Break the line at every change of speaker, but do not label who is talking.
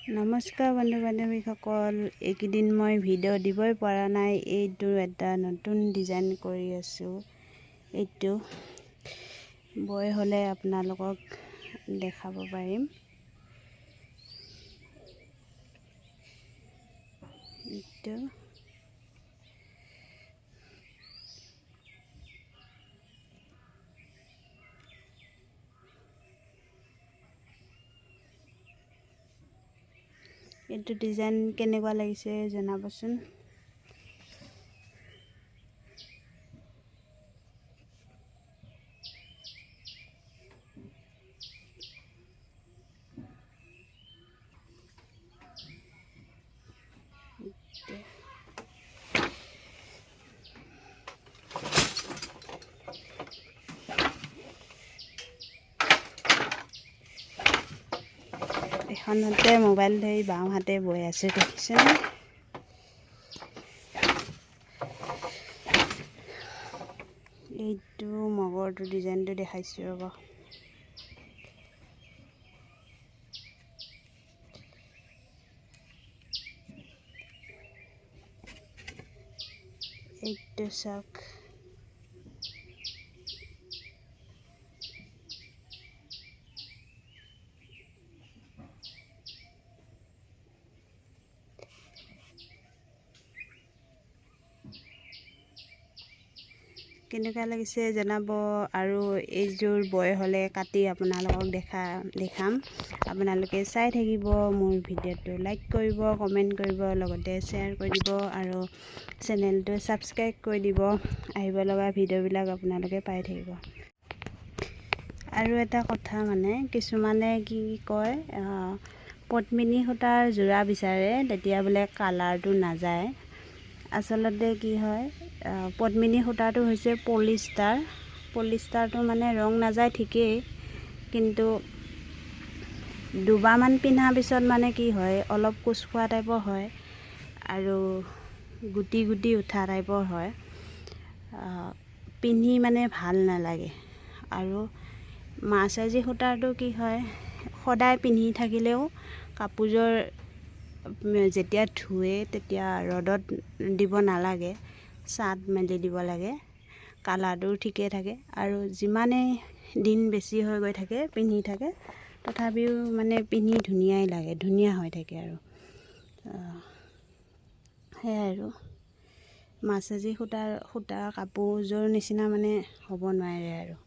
নমস্কাৰ বন্ধু বান্ধৱীসকল, এইকেইদিন মই ভিডিঅ' দিবই পৰা নাই। এইটো এটা নতুন ডিজাইন কৰি আছোঁ। এইটো বৈ হ'লে আপোনালোকক দেখাব পাৰিম। এইটো এইটো ডিজাইন কেনেকুৱা লাগিছে জনাবচোন। এখনতে মোবাইল ধৰি বাওঁ হাতে বৈ আছে, দেখিছেনে? এইটো মগৰটো ডিজাইনটো দেখাইছোঁ ৰ'ব। এইটো চাওক। কেনেকুৱা লাগিছে জনাব। আৰু এইযোৰ বৈ হ'লে কাটি আপোনালোকক দেখাম। আপোনালোকে চাই থাকিব। মোৰ ভিডিঅ'টো লাইক কৰিব, কমেণ্ট কৰিব, লগতে শ্বেয়াৰ কৰি দিব আৰু চেনেলটো ছাবস্ক্ৰাইব কৰি দিব। আহিব লগা ভিডিঅ'বিলাক আপোনালোকে পাই থাকিব। আৰু এটা কথা, কিছুমানে কি কয়, পদ্মিনী সূতাৰ যোৰা বিচাৰে, তেতিয়া বোলে কালাৰটো নাযায়। আচলতে কি হয়, পদ্মিনী সূতাটো হৈছে পলিষ্টাৰটো ৰং নাযায় ঠিকেই, কিন্তু দুবাৰমান পিন্ধাৰ পিছত কি হয়, অলপ কোচ খোৱা টাইপৰ হয় আৰু গুটি গুটি উঠা টাইপৰ হয়। পিন্ধি ভাল নালাগে। আৰু মাৰ্চাজি সূতাৰটো কি হয়, সদায় পিন্ধি থাকিলেও কাপোৰযোৰ যেতিয়া ধুৱে তেতিয়া ৰ'দত দিব নালাগে, ছাঁত মেলি দিব লাগে। কালাৰটো ঠিকে থাকে আৰু যিমানেই দিন বেছি হৈ গৈ থাকে পিন্ধি থাকে, তথাপিও পিন্ধি ধুনীয়া হৈ থাকে আৰু সেয়াই আৰু মাৰ্চাজি সূতাৰ কাপোৰযোৰ নিচিনা হ'ব নোৱাৰে আৰু।